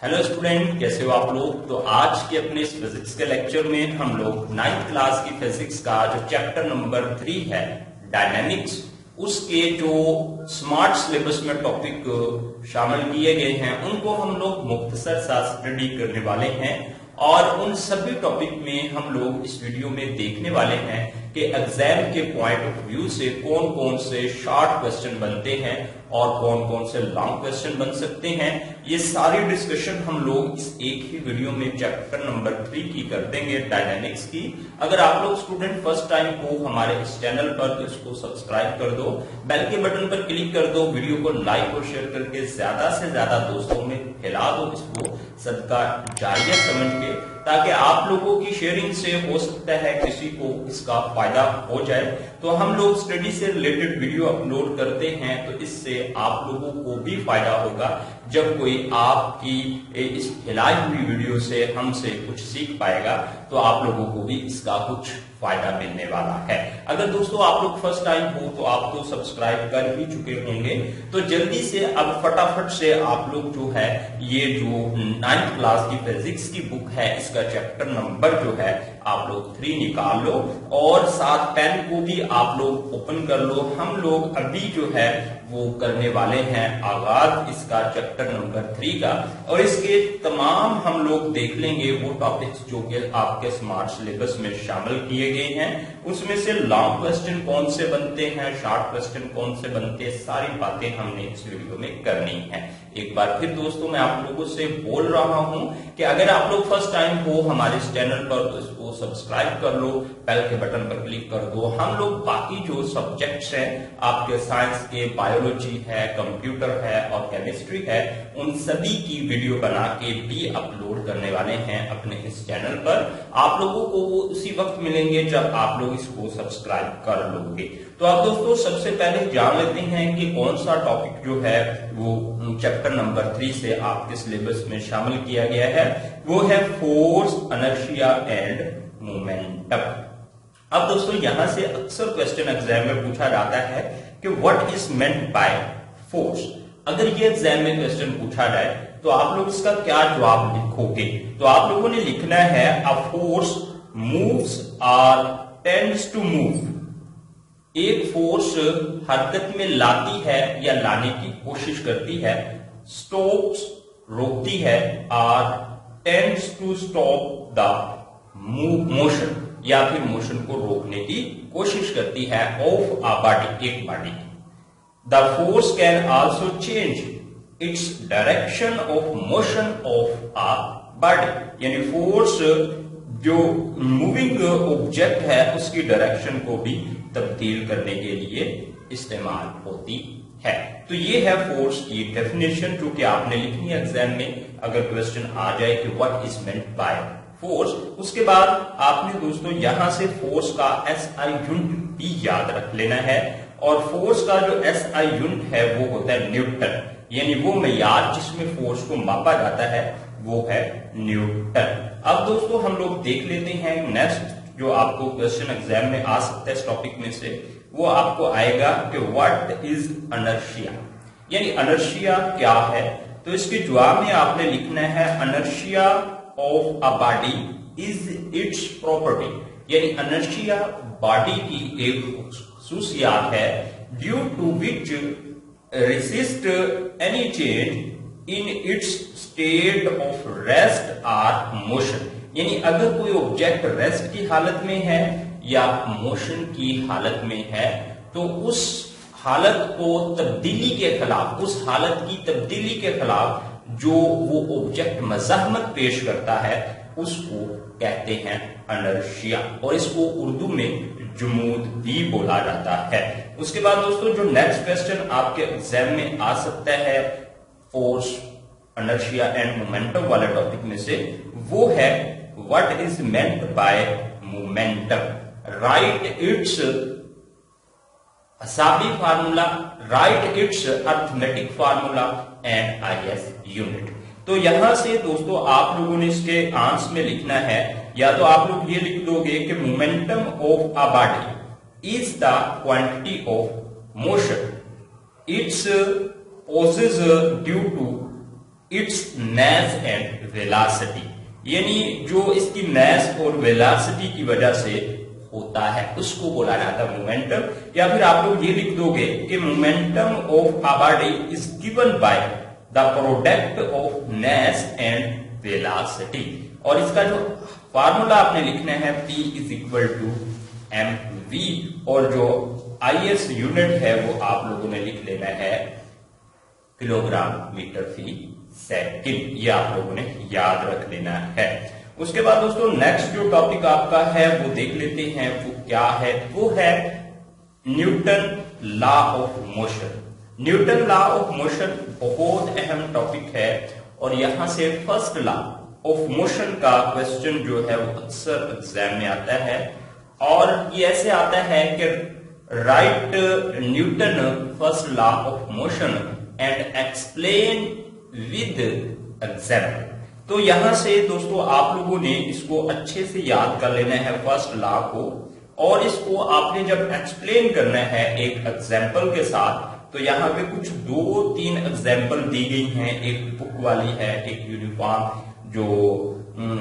Hello student, कैसे हो आप लोग। तो आज के अपने इस फिजिक्स के लेक्चर में हम लोग 9th क्लास की फिजिक्स का जो चैप्टर नंबर 3 है डायनेमिक्स, उसके जो स्मार्ट सिलेबस में टॉपिक शामिल किए गए हैं उनको हम लोग मुख्तसर सा स्टडी करने वाले हैं। और उन सभी टॉपिक में हम लोग इस वीडियो में देखने वाले हैं कि एग्जाम के पॉइंट ऑफ व्यू से कौन कौन से शॉर्ट क्वेश्चन बनते हैं और कौन कौन से लॉन्ग क्वेश्चन बन सकते हैं। ये सारी डिस्कशन हम लोग इस एक ही वीडियो में चैप्टर नंबर 3 की कर देंगे, डायनेमिक्स की। अगर आप लोग स्टूडेंट फर्स्ट टाइम हो हमारे इस चैनल पर तो इसको सब्सक्राइब कर दो, बेल के बटन पर क्लिक कर दो, वीडियो को लाइक और शेयर करके ज्यादा से ज्यादा दोस्तों में फैला दो इसको सदका जारिया समझ के, ताकि आप लोगों की शेयरिंग से हो सकता है किसी को इसका फायदा हो जाए। तो हम लोग स्टडी से रिलेटेड वीडियो अपलोड करते हैं तो इससे आप लोगों को भी फायदा होगा। जब कोई आपकी इस फैलाई हुई वीडियो से हमसे कुछ सीख पाएगा तो आप लोगों को भी इसका कुछ फायदा मिलने वाला है। अगर दोस्तों आप लोग फर्स्ट टाइम हो तो आप तो सब्सक्राइब कर ही चुके होंगे, तो जल्दी से अब फटाफट से आप लोग जो है ये जो 9th क्लास की फिजिक्स की बुक है इसका चैप्टर नंबर जो है आप लोग 3 निकाल लो और साथ पेन को भी आप लोग ओपन कर लो। हम लोग अभी जो है वो करने वाले हैं आगाज इसका चैप्टर नंबर 3 का, और इसके तमाम हम लोग देख लेंगे वो टॉपिक्स जो कि आपके स्मार्ट सिलेबस में शामिल किए गए हैं। उसमें से लॉन्ग क्वेश्चन कौन से बनते हैं, शॉर्ट क्वेश्चन कौन से बनते हैं, सारी बातें हमने इस वीडियो में करनी है। एक बार फिर दोस्तों मैं आप लोगों से बोल रहा हूं कि अगर आप लोग फर्स्ट टाइम हो हमारे इस चैनल पर तो इसको सब्सक्राइब कर लो, बेल के बटन पर क्लिक कर दो। हम लोग बाकी जो सब्जेक्ट्स हैं आपके साइंस के, बायोलॉजी है, कंप्यूटर है और केमिस्ट्री है, उन सभी की वीडियो बना के भी अपलोड करने वाले हैं अपने इस चैनल पर। आप लोगों को वो उसी वक्त मिलेंगे जब आप लोग इसको सब्सक्राइब कर लोगे। तो अब दोस्तों सबसे पहले जान लेते हैं कि कौन सा टॉपिक जो है वो चैप्टर नंबर 3 से आपके सिलेबस में शामिल किया गया है। वो है फोर्स, इनर्शिया एंड मोमेंटम। अब दोस्तों यहां से अक्सर क्वेश्चन एग्जाम में पूछा जाता है कि what is meant by force. अगर ये एग्जाम में क्वेश्चन पूछा जाए तो आप लोग इसका क्या जवाब लिखोगे। तो आप लोगों ने लिखना है अ फोर्स मूव्स और टेंड्स टू मूव। एक फोर्स हरकत में लाती है या लाने की कोशिश करती है, स्टॉप्स रोकती है, और tends to stop the motion या फिर मोशन को रोकने की कोशिश करती है ऑफ अ बॉडी, एक body. The force can also change its direction of motion of a body, यानी फोर्स जो मूविंग ऑब्जेक्ट है उसकी डायरेक्शन को भी तब्दील करने के लिए इस्तेमाल होती है। तो ये है फोर्स की डेफिनेशन जो कि आपने लिखनी है एग्जाम में अगर क्वेश्चन आ जाए कि what is meant by force. उसके बाद आपने दोस्तों यहां से फोर्स का SI यूनिट भी याद रख लेना है, और फोर्स का जो SI यूनिट है वो होता है न्यूटन, यानी वो मेयार जिसमें फोर्स को मापा जाता है वो है न्यूटन। अब दोस्तों हम लोग देख लेते हैं नेक्स्ट जो आपको क्वेश्चन एग्जाम में आ सकता है इस टॉपिक में से, वो आपको आएगा कि व्हाट इज इनर्शिया, यानी इनर्शिया क्या है। तो इसके जवाब में आपने लिखना है inertia of a body is its property, यानी इनर्शिया बॉडी की एक खसूसियात है due to which resist any change in its state of rest और मोशन, यानी अगर कोई ऑब्जेक्ट रेस्ट की हालत में है या मोशन की हालत में है तो उस हालत को तब्दीली के खिलाफ, उस हालत की तब्दीली के खिलाफ जो वो ऑब्जेक्ट मज़ाहमत पेश करता है उसको कहते हैं इनर्शिया, और इसको उर्दू में जुमूद भी बोला जाता है। उसके बाद दोस्तों जो नेक्स्ट क्वेश्चन आपके एग्जाम में आ सकता है फोर्स, इनर्शिया एंड मोमेंटम वाले टॉपिक में से, वो है what is meant by momentum. Right it's असाबी formula, right it's arithmetic formula and IS unit. तो यहां से दोस्तों आप लोगों ने इसके आंसर में लिखना है, या तो आप लोग ये लिख दोगे कि momentum of a body is the quantity of motion its possess due to its mass and velocity, यानी जो इसकी मास और वेलोसिटी की वजह से होता है उसको बोला जाता है मोमेंटम। या फिर आप लोग ये लिख दोगे कि momentum of a body is given by the product of mass and velocity. और इसका जो फार्मूला आपने लिखना है P is equal to mv, और जो IS यूनिट है वो आप लोगों ने लिख लेना है किलोग्राम मीटर फी सेकंड, ये आप लोगों ने याद रख लेना है। उसके बाद दोस्तों नेक्स्ट जो टॉपिक आपका है वो देख लेते हैं, वो क्या है, वो है Newton law of motion. Newton law of motion बहुत अहम टॉपिक है, और यहां से फर्स्ट लॉ ऑफ मोशन का क्वेश्चन जो है वो अक्सर एग्जाम में आता है, और ये ऐसे आता है कि right Newton first law of motion and explain with example. तो यहां से दोस्तों आप लोगों ने इसको अच्छे से याद कर लेना है फर्स्ट लॉ को, और इसको आपने जब एक्सप्लेन करना है एक एग्जाम्पल के साथ, तो यहाँ पे कुछ 2-3 एग्जाम्पल दी गई हैं, एक बुक वाली है, एक यूनिफॉर्म जो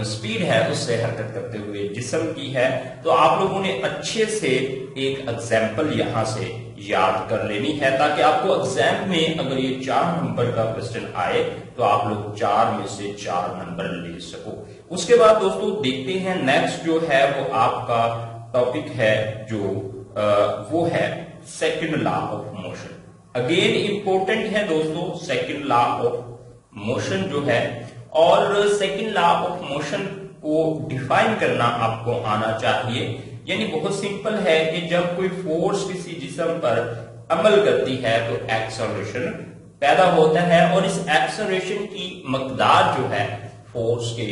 स्पीड है उससे हरकत करते हुए जिस्म की है। तो आप लोगों ने अच्छे से एक एग्जाम्पल यहां से याद कर लेनी है, ताकि आपको एग्जाम में अगर ये 4 नंबर का क्वेश्चन आए तो आप लोग 4 में से 4 नंबर ले सको। उसके बाद दोस्तों देखते हैं नेक्स्ट जो है वो आपका टॉपिक है जो वो है second law of motion. Again important है दोस्तों सेकंड लॉ ऑफ मोशन जो है, और सेकंड लॉ ऑफ मोशन को डिफाइन करना आपको आना चाहिए। यानी बहुत सिंपल है कि जब कोई फोर्स किसी जिस्म पर अमल करती है तो एक्सेलरेशन पैदा होता है, और इस एक्सेलरेशन की मकदार जो है फोर्स के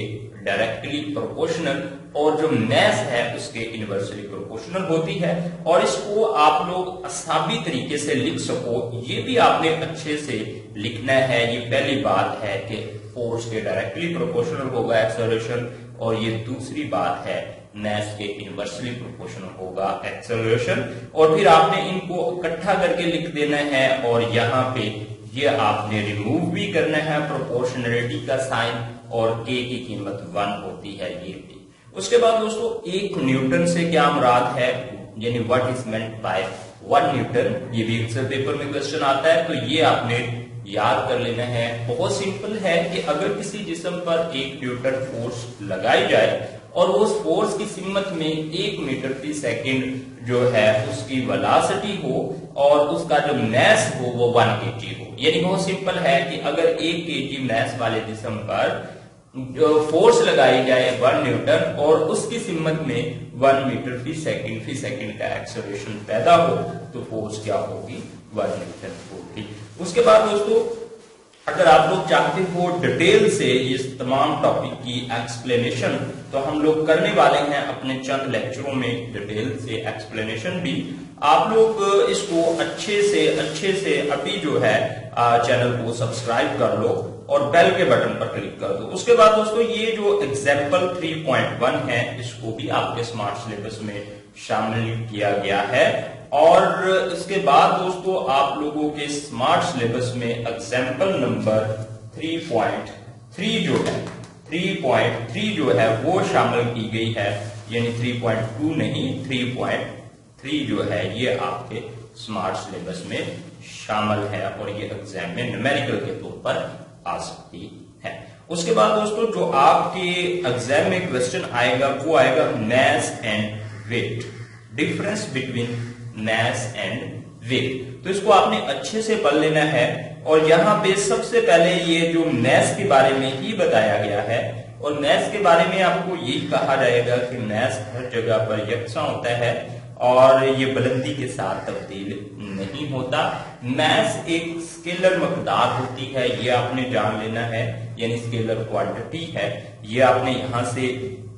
डायरेक्टली प्रोपोर्शनल, और जो मास है उसके इनवर्सली प्रोपोर्शनल होती है। और इसको आप लोग आसानी तरीके से लिख सको, ये भी आपने अच्छे से लिखना है। ये पहली बात है कि फोर्स के डायरेक्टली प्रोपोर्शनल होगा एक्सेलरेशन, और ये दूसरी बात है मास के इनवर्सली प्रोपोर्शनल होगा एक्सेलरेशन। और फिर आपने इनको इकट्ठा करके लिख देना है, और यहाँ पे ये आपने रिमूव भी करना है प्रोपोर्शनलिटी का साइन, और k की कीमत 1 होती है ये भी। उसके बाद दोस्तों 1 न्यूटन से क्या मुराद है, यानी what is meant bye 1 Newton, ये भी अक्सर पेपर में क्वेश्चन आता है, तो ये आपने याद कर लेना है। बहुत सिंपल है कि अगर किसी जिस्म पर 1 न्यूटन फोर्स लगाई जाए और उस फोर्स की सिमत में 1 मीटर फी सेकंड जो है उसकी वेलोसिटी हो, और उसका जो मास हो वो 1 kg हो। यानी बहुत सिंपल है कि अगर 1 kg मास वाले जिस्म पर जो फोर्स लगाई जाए 1 न्यूटन, और उसकी सिमत में 1 मीटर फी सेकंड का एक्सेलरेशन पैदा हो, तो फोर्स क्या होगी 1 न्यूटन होगी। उसके बाद दोस्तों अगर आप लोग चाहते हो डिटेल से इस तमाम टॉपिक की एक्सप्लेनेशन, तो हम लोग करने वाले हैं अपने चंद लेक्चरों में डिटेल से एक्सप्लेनेशन भी। आप लोग इसको अच्छे से अभी जो है चैनल को सब्सक्राइब कर लो और बेल के बटन पर क्लिक कर दो। उसके बाद दोस्तों ये जो एग्जाम्पल 3.1 है इसको भी आपके स्मार्ट सिलेबस में शामिल किया गया है, और इसके बाद दोस्तों आप लोगों के स्मार्ट सिलेबस में एग्जाम्पल नंबर 3.3 जो है 3.3 जो है वो शामिल की गई है, यानी 3.2 नहीं 3.3 जो है ये आपके स्मार्ट सिलेबस में शामिल है, और ये एग्जाम में न्यूमेरिकल के तौर पर आ सकती है। उसके बाद दोस्तों जो आपके एग्जाम में क्वेश्चन आएगा वो आएगा mass and weight, difference between mass and weight. तो इसको आपने अच्छे से पढ़ लेना है, और यहाँ पे सबसे पहले ये जो मास के बारे में ही बताया गया है, और मास के बारे में आपको यही कहा जाएगा कि मास हर जगह पर यकसा होता है और ये बुलंदी के साथ तब्दील नहीं होता। मास एक स्केलर मकदार होती है, ये आपने जान लेना है, यानी स्केलर क्वांटिटी है, ये आपने यहां से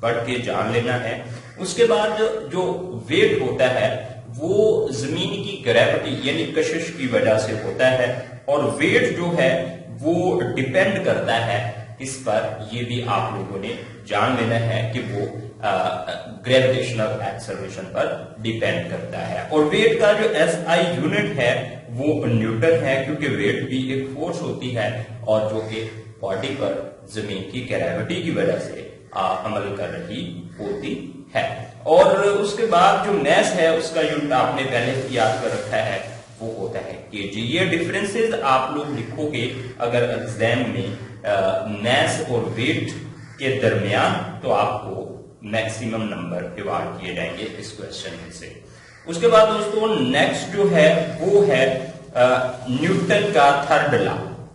पढ़ के जान लेना है। उसके बाद जो वेट होता है वो जमीन की ग्रेविटी यानी कशिश की वजह से होता है, और वेट जो है वो डिपेंड करता है इस पर, ये भी आप लोगों ने जान लेना है कि वो ग्रेविटेशनल एक्सेलरेशन पर डिपेंड करता है। और वेट का जो SI यूनिट है वो न्यूटन है, क्योंकि वेट भी एक फोर्स होती है और जो कि बॉडी पर जमीन की ग्रेविटी की वजह से अमल कर रही होती है। और उसके बाद जो मैस है उसका यूनिट आपने पहले ही याद कर रखा है, वो होता है केजी। ये डिफरेंसेस आप लोग लिखोगे अगर एग्जाम में मैस और वेट के दरमियान, तो आपको मैक्सिमम नंबर अवार्ड किए जाएंगे इस क्वेश्चन में से। उसके बाद दोस्तों नेक्स्ट जो है वो है न्यूटन का third law.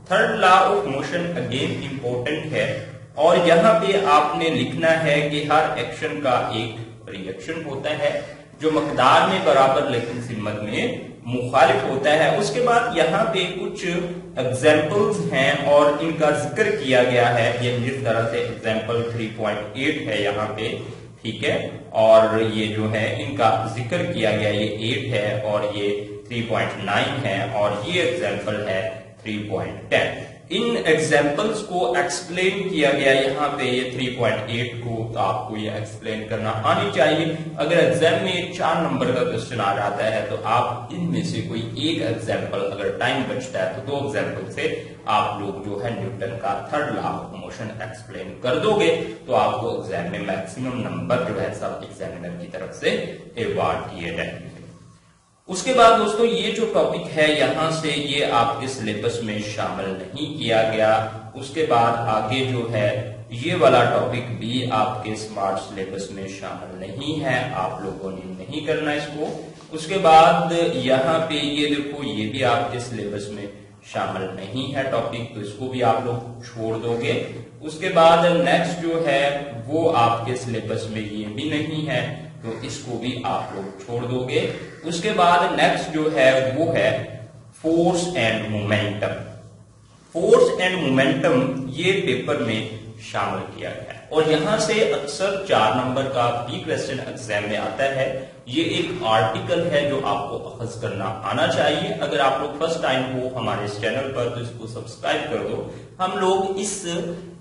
Third law of motion again important है, और यहाँ पे आपने लिखना है कि हर एक्शन का एक रिएक्शन होता है जो मकदार में बराबर लेकिन सिमत में मुखालिफ होता है। उसके बाद यहाँ पे कुछ एग्जाम्पल्स हैं और इनका जिक्र किया गया है, ये जिस तरह से एग्जाम्पल 3.8 है यहाँ पे, ठीक है, और ये जो है इनका जिक्र किया गया, ये 8 है और ये 3.9 है और ये एग्जाम्पल है 3.10। इन एग्जाम्पल्स को एक्सप्लेन किया गया यहाँ पे, ये 3.8 को तो आपको ये एक्सप्लेन करना आनी चाहिए। अगर एग्जाम में 4 नंबर का क्वेश्चन आ जाता है तो आप इनमें से कोई एक एग्जाम्पल, अगर टाइम बचता है तो 2 एग्जाम्पल से आप लोग जो है न्यूटन का third law of motion explain कर दोगे, तो आपको एग्जाम में मैक्सिमम नंबर जो है सब एग्जामिनर की तरफ से अवार्ड किए जाएंगे। उसके बाद दोस्तों ये जो टॉपिक है यहाँ से ये आपके सिलेबस में शामिल नहीं किया गया। उसके बाद आगे जो है ये वाला टॉपिक भी आपके स्मार्ट सिलेबस में शामिल नहीं है, आप लोगों ने नहीं करना इसको। उसके बाद यहाँ पे ये देखो, ये भी आपके सिलेबस में शामिल नहीं है टॉपिक, तो इसको भी आप लोग छोड़ दोगे। उसके बाद नेक्स्ट जो है वो आपके सिलेबस में ये भी नहीं है, तो इसको भी आप लोग छोड़ दोगे। उसके बाद नेक्स्ट जो है वो है force and momentum. Force and momentum ये पेपर में शामिल किया गया है, और यहां से अक्सर 4 नंबर का भी क्वेश्चन एग्जाम में आता है। ये एक आर्टिकल है जो आपको अखज करना आना चाहिए। अगर आप लोग फर्स्ट टाइम हो हमारे इस चैनल पर तो इसको सब्सक्राइब कर दो। हम लोग इस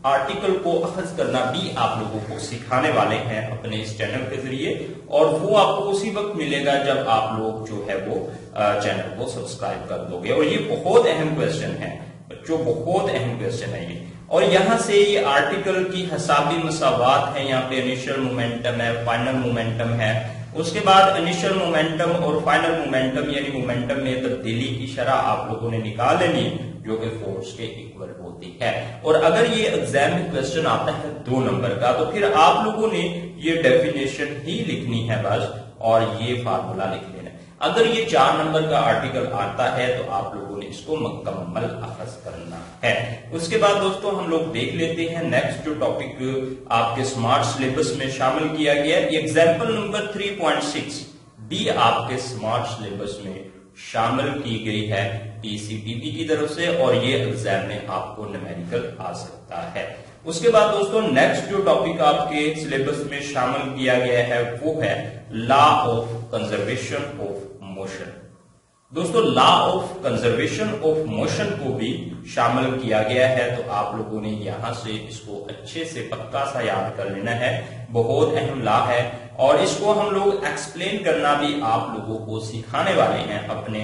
आर्टिकल को अखज करना भी आप लोगों को सिखाने वाले हैं अपने इस चैनल के जरिए, और वो आपको उसी वक्त मिलेगा जब आप लोग जो है वो चैनल को सब्सक्राइब कर दोगे। और ये बहुत अहम क्वेश्चन है बच्चों, बहुत अहम क्वेश्चन है ये। और यहाँ से ये आर्टिकल की हिसाबी मसावात है, यहाँ पे इनिशियल मोमेंटम है, फाइनल मोमेंटम है। उसके बाद इनिशियल मोमेंटम और फाइनल मोमेंटम यानी मोमेंटम में तब्दीली की शरह आप लोगों ने निकाल लेनी, जो कि फोर्स के इक्वल होती है। और अगर ये एग्जाम में क्वेश्चन आता है 2 नंबर का, तो फिर आप लोगों ने ये डेफिनेशन ही लिखनी है बस, और ये फार्मूला लिख लेना है। अगर ये 4 नंबर का आर्टिकल आता है तो आप लोगों ने इसको मुकम्मल अखज करना है। उसके बाद दोस्तों हम लोग देख लेते हैं नेक्स्ट जो टॉपिक आपके स्मार्ट सिलेबस में शामिल किया गया है। एग्जाम्पल नंबर 3.6 भी आपके स्मार्ट सिलेबस में शामिल की गई है पीसीपीबी की तरफ से, और ये एग्जाम में आपको न्यूमेरिकल आ सकता है। उसके बाद दोस्तों नेक्स्ट जो टॉपिक आपके सिलेबस में शामिल किया गया है वो है law of conservation of motion. दोस्तों law of conservation of motion को भी शामिल किया गया है, तो आप लोगों ने यहां से इसको अच्छे से पक्का सा याद कर लेना है। बहुत अहम लॉ है, और इसको हम लोग एक्सप्लेन करना भी आप लोगों को सिखाने वाले हैं अपने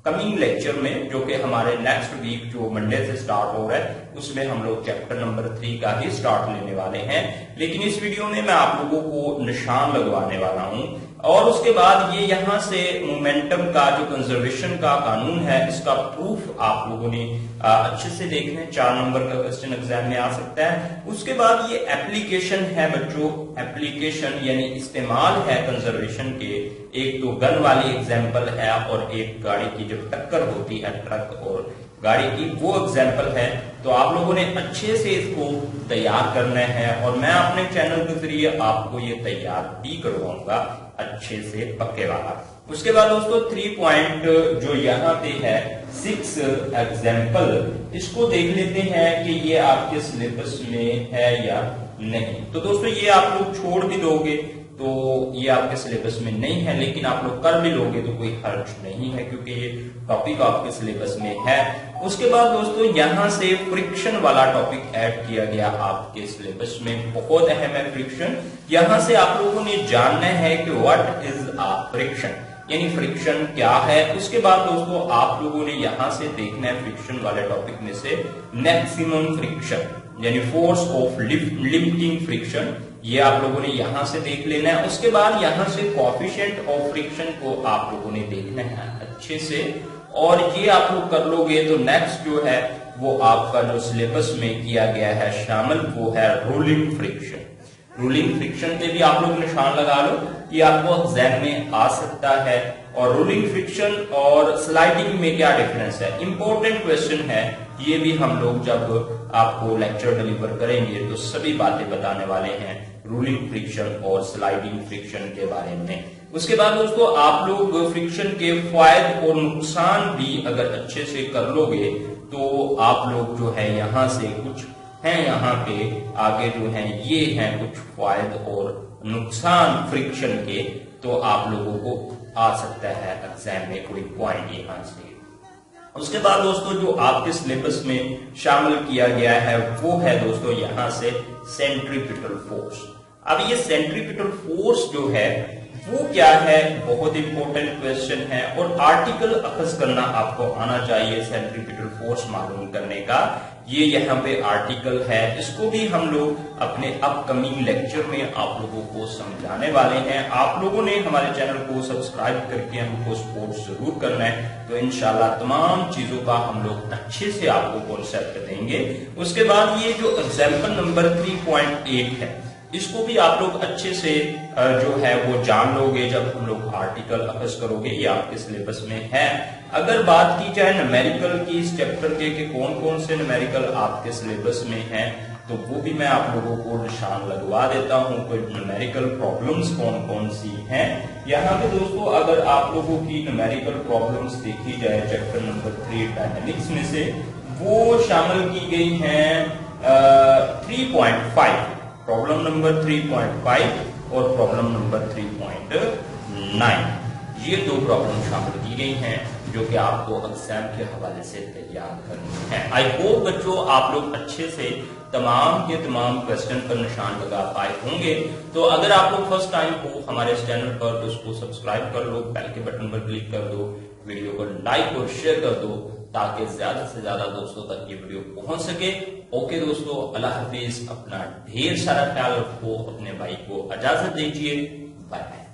कमिंग लेक्चर में, जो कि हमारे नेक्स्ट वीक जो मंडे से स्टार्ट हो रहा है उसमें हम लोग चैप्टर नंबर 3 का ही स्टार्ट लेने वाले हैं। लेकिन इस वीडियो में मैं आप लोगों को निशान लगवाने वाला हूं। और उसके बाद ये यहाँ से मोमेंटम का जो कंजर्वेशन का कानून है इसका प्रूफ आप लोगों ने अच्छे से देखना है। 4 नंबर का क्वेश्चन एग्जाम में आ सकता है। उसके बाद ये एप्लीकेशन है बच्चों, एप्लीकेशन यानी इस्तेमाल है कंजर्वेशन के। एक तो गन वाली एग्जाम्पल है, और एक गाड़ी की जब टक्कर होती है ट्रक और गाड़ी की, वो एग्जाम्पल है। तो आप लोगों ने अच्छे से इसको तैयार करना है, और मैं अपने चैनल के जरिए आपको ये तैयार भी करवाऊंगा अच्छे से पक्के वाला। उसके बाद दोस्तों 3 पॉइंट जो यहाँ पे है 6 एग्जाम्पल, इसको देख लेते हैं कि ये आपके सिलेबस में है या नहीं। तो दोस्तों ये आप लोग छोड़ भी दोगे तो ये आपके सिलेबस में नहीं है, लेकिन आप लोग कर भी लोगे तो कोई हर्ज नहीं है, क्योंकि ये टॉपिक आपके सिलेबस में है। उसके बाद दोस्तों यहाँ से फ्रिक्शन वाला टॉपिक ऐड किया गया आपके सिलेबस में, बहुत अहम है फ्रिक्शन। यहाँ से आप लोगों ने जानना है कि व्हाट इज अ फ्रिक्शन। यानी फ्रिक्शन क्या है। उसके बाद दोस्तों आप लोगों ने यहां से देखना है फ्रिक्शन वाले टॉपिक में से मैक्सिमम फ्रिक्शन यानी फोर्स ऑफ लिमिटिंग फ्रिक्शन, ये आप लोगों ने यहां से देख लेना है। उसके बाद यहां से कोएफिशिएंट ऑफ फ्रिक्शन को आप लोगों ने देखना है अच्छे से, और ये आप लोग कर लोगे तो नेक्स्ट जो है वो आपका जो सिलेबस में किया गया है शामिल वो है रोलिंग फ्रिक्शन। रोलिंग फ्रिक्शन पे भी आप लोग निशान लगा लो कि आपको एग्जाम में आ सकता है। और रोलिंग फ्रिक्शन और स्लाइडिंग में क्या डिफरेंस है, इंपॉर्टेंट क्वेश्चन है, ये भी हम लोग जब आपको लेक्चर डिलीवर करेंगे तो सभी बातें बताने वाले हैं रोलिंग फ्रिक्शन और स्लाइडिंग फ्रिक्शन के बारे में। उसके बाद दोस्तों आप लोग फ्रिक्शन के फायदे और नुकसान भी अगर अच्छे से कर लोगे तो आप लोग जो है यहाँ से कुछ हैं, यहाँ पे आगे जो है ये हैं कुछ फायदे और नुकसान फ्रिक्शन के, तो आप लोगों को आ सकता है एग्जाम में कोई पॉइंट यहाँ से। उसके बाद दोस्तों जो आपके सिलेबस में शामिल किया गया है वो है दोस्तों यहाँ से सेंट्रीपिटल फोर्स। अब ये सेंट्रीपिटल फोर्स जो है वो क्या है, बहुत इंपॉर्टेंट क्वेश्चन है, और आर्टिकल अखज करना आपको आना चाहिए सेंट्रीपिटल फोर्स मालूम करने का। ये यहाँ पे आर्टिकल है, इसको भी हम लोग अपने अपकमिंग लेक्चर में आप लोगों को समझाने वाले हैं। आप लोगों ने हमारे चैनल को सब्सक्राइब करके हमको सपोर्ट जरूर करना है, तो इंशाल्लाह तमाम चीजों का हम लोग अच्छे से आपको कॉन्सेप्ट देंगे। उसके बाद ये जो एग्जाम्पल नंबर 3.8 है इसको भी आप लोग अच्छे से जो है वो जान लोगे जब हम लोग आर्टिकल अखज करोगे, ये आपके सिलेबस में है। अगर बात की जाए न्यूमेरिकल की इस चैप्टर के कि कौन कौन से न्यूमेरिकल आपके सिलेबस में हैं, तो वो भी मैं आप लोगों को निशान लगवा देता हूं। कोई न्यूमेरिकल प्रॉब्लम्स कौन कौन सी हैं यहाँ पे दोस्तों। अगर आप लोगों की न्यूमेरिकल प्रॉब्लम्स देखी जाए चैप्टर नंबर 3 डायनेमिक्स में से, वो शामिल की गई हैं 3.5, प्रॉब्लम नंबर 3.5 और प्रॉब्लम नंबर 3.9, ये दो प्रॉब्लम शामिल की गई हैं जो कि आपको एग्जाम के हवाले से तैयार करनी है। आई होप बच्चों आप लोग अच्छे से तमाम के तमाम क्वेश्चन पर निशान लगा पाए होंगे। तो अगर आप लोग फर्स्ट टाइम हो हमारे इस चैनल पर तो उसको सब्सक्राइब कर लो, बेल के बटन पर क्लिक कर दो, वीडियो को लाइक और शेयर कर दो ताकि ज्यादा से ज्यादा दोस्तों तक ये वीडियो पहुंच सके। ओके दोस्तों, अल्लाह हाफिज, अपना ढेर सारा ख्याल रखो, अपने भाई को इजाजत दीजिए, बाय बाय।